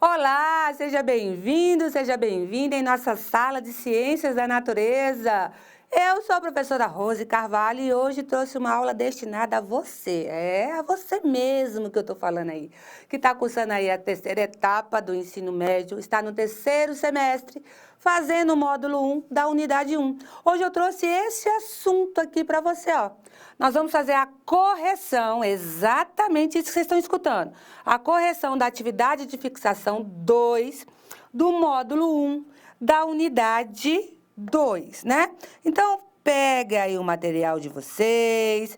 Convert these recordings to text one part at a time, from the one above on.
Olá, seja bem-vindo, seja bem-vinda em nossa sala de Ciências da Natureza. Eu sou a professora Rose Carvalho e hoje trouxe uma aula destinada a você. É a você mesmo que eu estou falando aí, que está cursando aí a terceira etapa do ensino médio, está no terceiro semestre, fazendo o módulo 1 da unidade 1. Hoje eu trouxe esse assunto aqui para você, ó. Nós vamos fazer a correção, exatamente isso que vocês estão escutando. A correção da atividade de fixação 2 do módulo 1 da unidade 2, né? Então, pega aí o material de vocês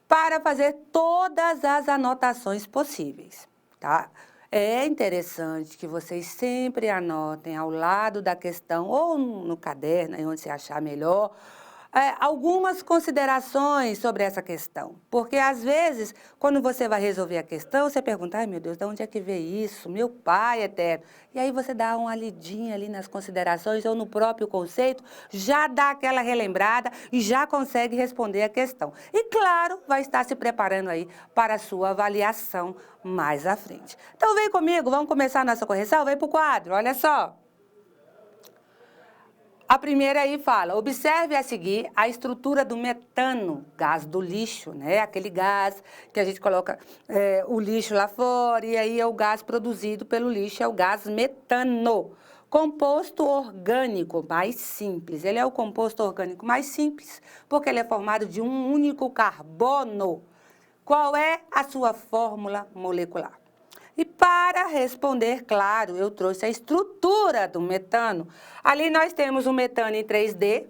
para fazer todas as anotações possíveis, tá? É interessante que vocês sempre anotem ao lado da questão ou no caderno, aí onde você achar melhor, algumas considerações sobre essa questão. Porque, às vezes, quando você vai resolver a questão, você pergunta, ai, meu Deus, de onde é que veio isso? Meu pai eterno. E aí você dá uma lidinha ali nas considerações ou no próprio conceito, já dá aquela relembrada e já consegue responder a questão. E, claro, vai estar se preparando aí para a sua avaliação mais à frente. Então, vem comigo, vamos começar a nossa correção? Vem para o quadro, olha só. A primeira aí fala, observe a seguir a estrutura do metano, gás do lixo, né? Aquele gás que a gente coloca o lixo lá fora e aí é o gás produzido pelo lixo, é o gás metano. Composto orgânico mais simples. Ele é o composto orgânico mais simples porque ele é formado de um único carbono. Qual é a sua fórmula molecular? E para responder, claro, eu trouxe a estrutura do metano. Ali nós temos o metano em 3D,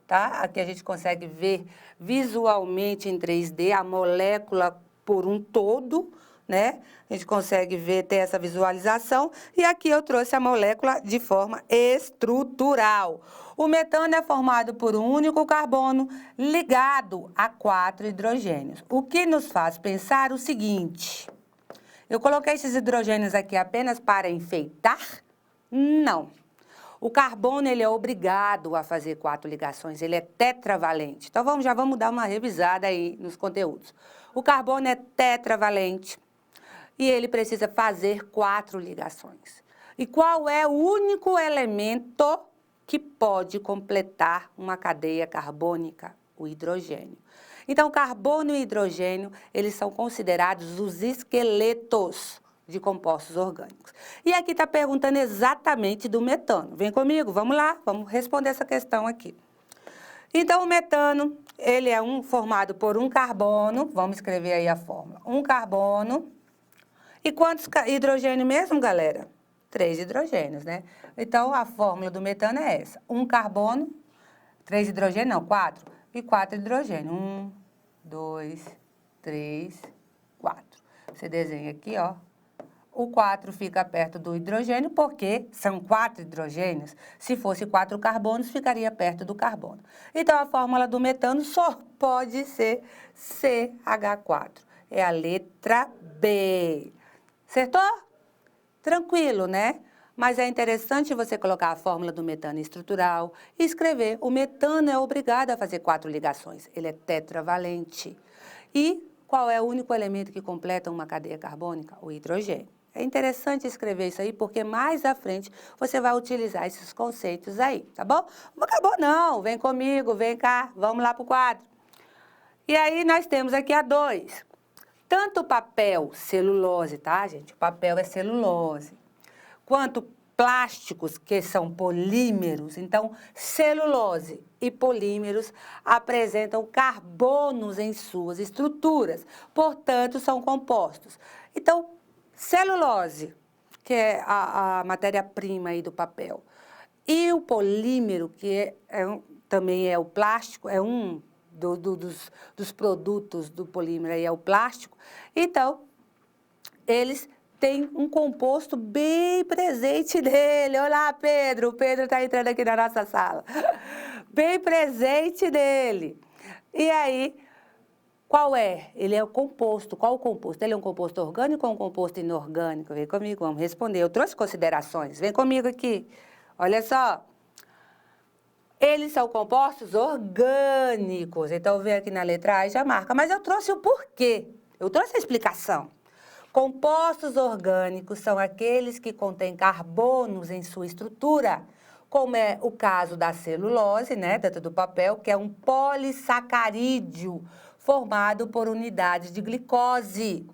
tá? Aqui a gente consegue ver visualmente em 3D a molécula por um todo, né? A gente consegue ver, ter essa visualização. E aqui eu trouxe a molécula de forma estrutural. O metano é formado por um único carbono ligado a 4 hidrogênios. O que nos faz pensar o seguinte... Eu coloquei esses hidrogênios aqui apenas para enfeitar? Não. O carbono, ele é obrigado a fazer 4 ligações, ele é tetravalente. Então, já vamos dar uma revisada aí nos conteúdos. O carbono é tetravalente e ele precisa fazer 4 ligações. E qual é o único elemento que pode completar uma cadeia carbônica? O hidrogênio. Então, carbono e hidrogênio, eles são considerados os esqueletos de compostos orgânicos. E aqui está perguntando exatamente do metano. Vem comigo, vamos lá, vamos responder essa questão aqui. Então, o metano, ele é formado por um carbono, vamos escrever aí a fórmula. Um carbono. E quantos hidrogênios mesmo, galera? 3 hidrogênios, né? Então, a fórmula do metano é essa. Um carbono, 3 hidrogênios, não, 4. E 4 hidrogênios. 1, 2, 3, 4. Você desenha aqui, ó. O 4 fica perto do hidrogênio, porque são 4 hidrogênios. Se fosse 4 carbonos, ficaria perto do carbono. Então, a fórmula do metano só pode ser CH4. É a letra B. Acertou? Tranquilo, né? Mas é interessante você colocar a fórmula do metano estrutural e escrever. O metano é obrigado a fazer 4 ligações. Ele é tetravalente. E qual é o único elemento que completa uma cadeia carbônica? O hidrogênio. É interessante escrever isso aí, porque mais à frente você vai utilizar esses conceitos aí, tá bom? Não acabou não, vem comigo, vem cá, vamos lá para o quadro. E aí nós temos aqui a 2. Tanto papel, celulose, tá, gente? O papel é celulose. Quanto plásticos, que são polímeros. Então, celulose e polímeros apresentam carbonos em suas estruturas, portanto, são compostos. Então, celulose, que é a matéria-prima aí do papel, e o polímero, que também é o plástico, é um dos produtos do polímero, aí é o plástico. Então, eles tem um composto bem presente nele. Olá, Pedro. O Pedro está entrando aqui na nossa sala. Bem presente nele. E aí, qual é? Ele é o composto. Qual o composto? Ele é um composto orgânico ou um composto inorgânico? Vem comigo, vamos responder. Eu trouxe considerações. Vem comigo aqui. Olha só. Eles são compostos orgânicos. Então, vem aqui na letra A e já marca. Mas eu trouxe o porquê. Eu trouxe a explicação. Compostos orgânicos são aqueles que contêm carbonos em sua estrutura, como é o caso da celulose, né, dentro do papel, que é um polissacarídeo formado por unidades de glicose.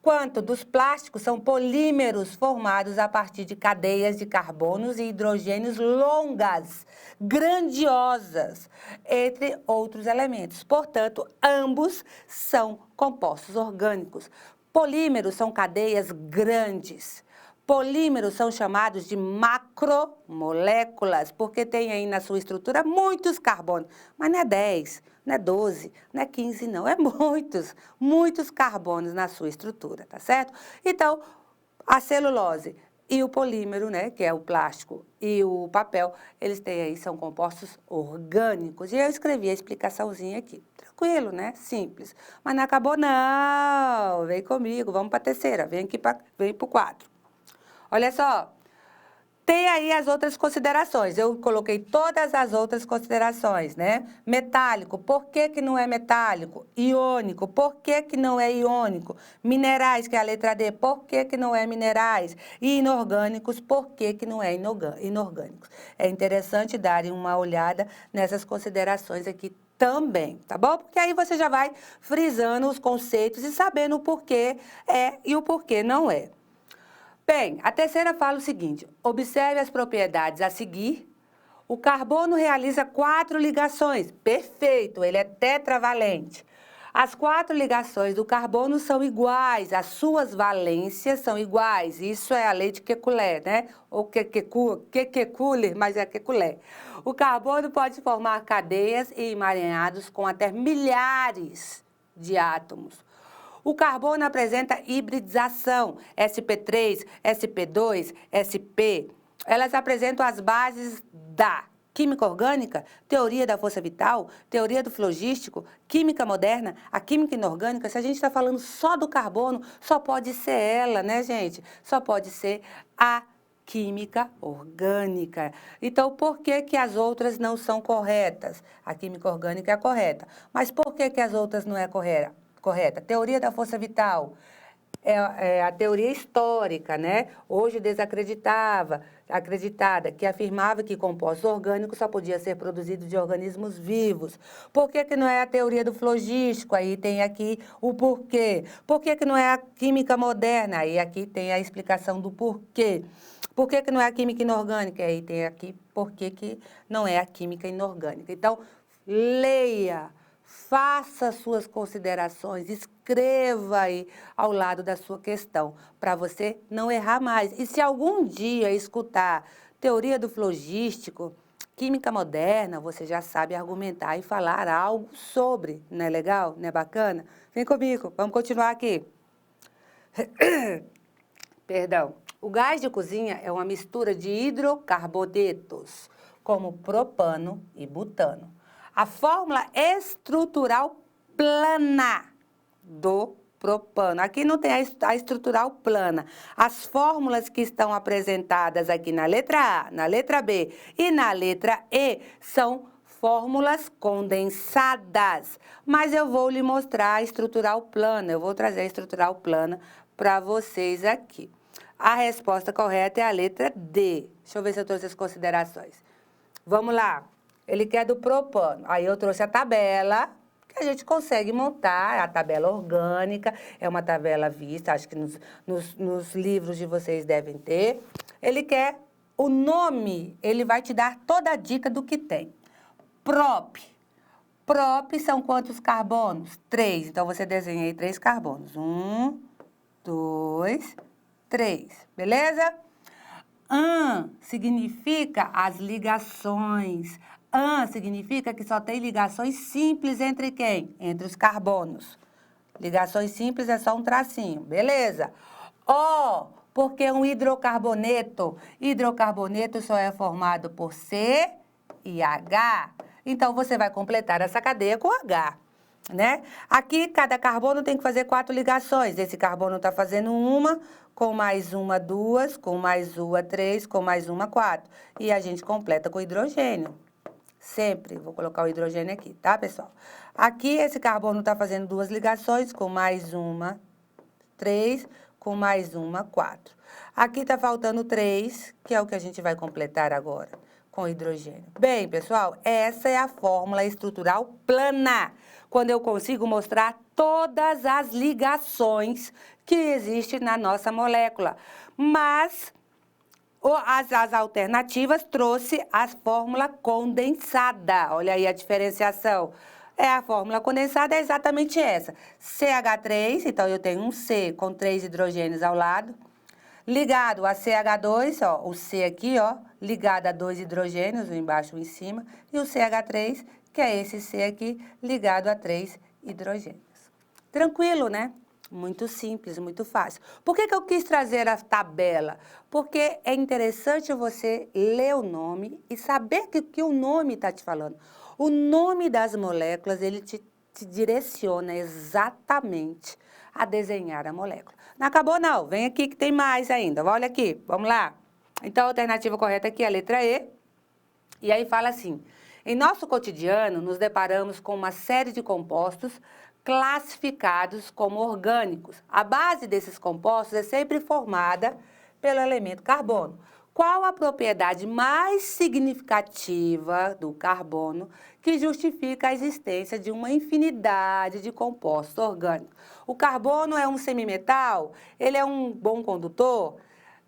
Quanto dos plásticos são polímeros formados a partir de cadeias de carbonos e hidrogênios longas, grandiosas, entre outros elementos. Portanto, ambos são compostos orgânicos. Polímeros são cadeias grandes. Polímeros são chamados de macromoléculas, porque tem aí na sua estrutura muitos carbonos. Mas não é 10, não é 12, não é 15, não. É muitos carbonos na sua estrutura, tá certo? Então, a celulose e o polímero, né, que é o plástico e o papel, eles têm aí, são compostos orgânicos. E eu escrevi a explicaçãozinha aqui. Tranquilo, né? Simples. Mas não acabou, não. Vem comigo, vamos para a terceira. Vem para o 4. Olha só, tem aí as outras considerações. Eu coloquei todas as outras considerações, né? Metálico, por que que não é metálico? Iônico, por que que não é iônico? Minerais, que é a letra D, por que que não é minerais? E inorgânicos, por que que não é inorgânicos? É interessante darem uma olhada nessas considerações aqui também, tá bom? Porque aí você já vai frisando os conceitos e sabendo o porquê é e o porquê não é. Bem, a terceira fala o seguinte: observe as propriedades a seguir. O carbono realiza 4 ligações. Perfeito, ele é tetravalente. As 4 ligações do carbono são iguais, as suas valências são iguais. Isso é a lei de Kekulé, né? Ou Kekule, mas é Kekulé. O carbono pode formar cadeias e emaranhados com até milhares de átomos. O carbono apresenta hibridização, sp3, sp2, sp. Elas apresentam as bases da química orgânica, teoria da força vital, teoria do flogístico, química moderna, a química inorgânica. Se a gente está falando só do carbono, só pode ser ela, né, gente? Só pode ser a química orgânica. Então, por que que as outras não são corretas? A química orgânica é a correta. Mas por que que as outras não é correta? Teoria da força vital é a teoria histórica, né? Hoje acreditada, que afirmava que compostos orgânicos só podiam ser produzidos de organismos vivos. Por que que não é a teoria do flogístico? Aí tem aqui o porquê. Por que que não é a química moderna? Aí aqui tem a explicação do porquê. Por que que não é a química inorgânica? Aí tem aqui por que que não é a química inorgânica. Então, leia. Faça suas considerações, escreva aí ao lado da sua questão, para você não errar mais. E se algum dia escutar teoria do flogístico, química moderna, você já sabe argumentar e falar algo sobre. Não é legal? Não é bacana? Vem comigo, vamos continuar aqui. Perdão. O gás de cozinha é uma mistura de hidrocarbonetos, como propano e butano. A fórmula estrutural plana do propano. Aqui não tem a estrutural plana. As fórmulas que estão apresentadas aqui na letra A, na letra B e na letra E são fórmulas condensadas. Mas eu vou lhe mostrar a estrutural plana. Eu vou trazer a estrutural plana para vocês aqui. A resposta correta é a letra D. Deixa eu ver se eu trouxe as considerações. Vamos lá. Ele quer do propano. Aí eu trouxe a tabela, que a gente consegue montar, a tabela orgânica, é uma tabela vista, acho que nos livros de vocês devem ter. Ele quer o nome, ele vai te dar toda a dica do que tem. Prop. Prop são quantos carbonos? 3. Então, você desenha aí 3 carbonos. 1, 2, 3. Beleza? An significa as ligações. An significa que só tem ligações simples entre quem? Entre os carbonos. Ligações simples é só um tracinho, beleza? O, porque é um hidrocarboneto. Hidrocarboneto só é formado por C e H. Então, você vai completar essa cadeia com H, né? Aqui, cada carbono tem que fazer 4 ligações. Esse carbono está fazendo uma, com mais uma, 2, com mais uma, 3, com mais uma, 4. E a gente completa com hidrogênio. Sempre. Vou colocar o hidrogênio aqui, tá, pessoal? Aqui, esse carbono está fazendo 2 ligações, com mais uma, 3, com mais uma, 4. Aqui está faltando 3, que é o que a gente vai completar agora, com hidrogênio. Bem, pessoal, essa é a fórmula estrutural plana, quando eu consigo mostrar todas as ligações que existem na nossa molécula. Mas as alternativas trouxe a fórmula condensada. Olha aí a diferenciação. A fórmula condensada é exatamente essa. CH3, então eu tenho um C com 3 hidrogênios ao lado, ligado a CH2, ó, o C aqui, ó, ligado a 2 hidrogênios, um embaixo e um em cima, e o CH3, que é esse C aqui, ligado a 3 hidrogênios. Tranquilo, né? Muito simples, muito fácil. Por que eu quis trazer a tabela? Porque é interessante você ler o nome e saber que o nome está te falando. O nome das moléculas, ele te direciona exatamente a desenhar a molécula. Não acabou, não. Vem aqui que tem mais ainda. Olha aqui, vamos lá. Então, a alternativa correta aqui é a letra E. E aí fala assim, em nosso cotidiano, nos deparamos com uma série de compostos classificados como orgânicos. A base desses compostos é sempre formada pelo elemento carbono. Qual a propriedade mais significativa do carbono que justifica a existência de uma infinidade de compostos orgânicos? O carbono é um semimetal? Ele é um bom condutor?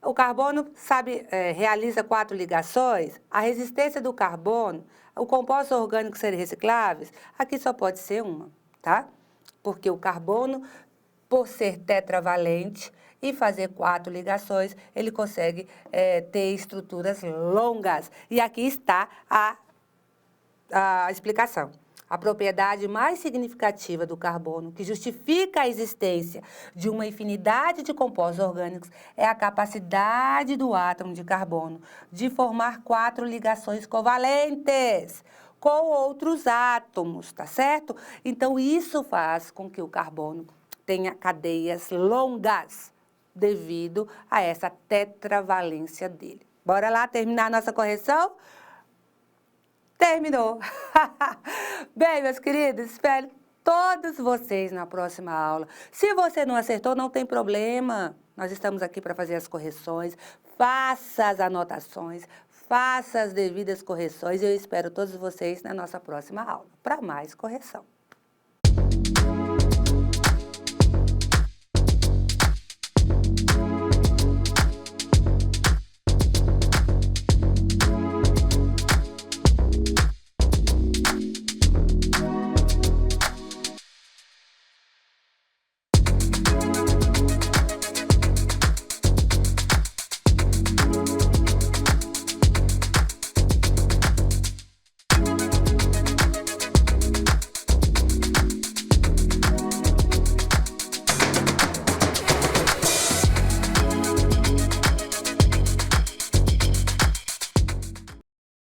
O carbono, realiza 4 ligações? A resistência do carbono, o compostos orgânicos serem recicláveis? Aqui só pode ser uma, tá? Porque o carbono, por ser tetravalente e fazer 4 ligações, ele consegue ter estruturas longas. E aqui está a explicação. A propriedade mais significativa do carbono, que justifica a existência de uma infinidade de compostos orgânicos, é a capacidade do átomo de carbono de formar 4 ligações covalentes com outros átomos, tá certo? Então, isso faz com que o carbono tenha cadeias longas devido a essa tetravalência dele. Bora lá terminar a nossa correção? Terminou! Bem, meus queridos, espero todos vocês na próxima aula. Se você não acertou, não tem problema. Nós estamos aqui para fazer as correções. Faça as anotações, faça as devidas correções e eu espero todos vocês na nossa próxima aula para mais correção.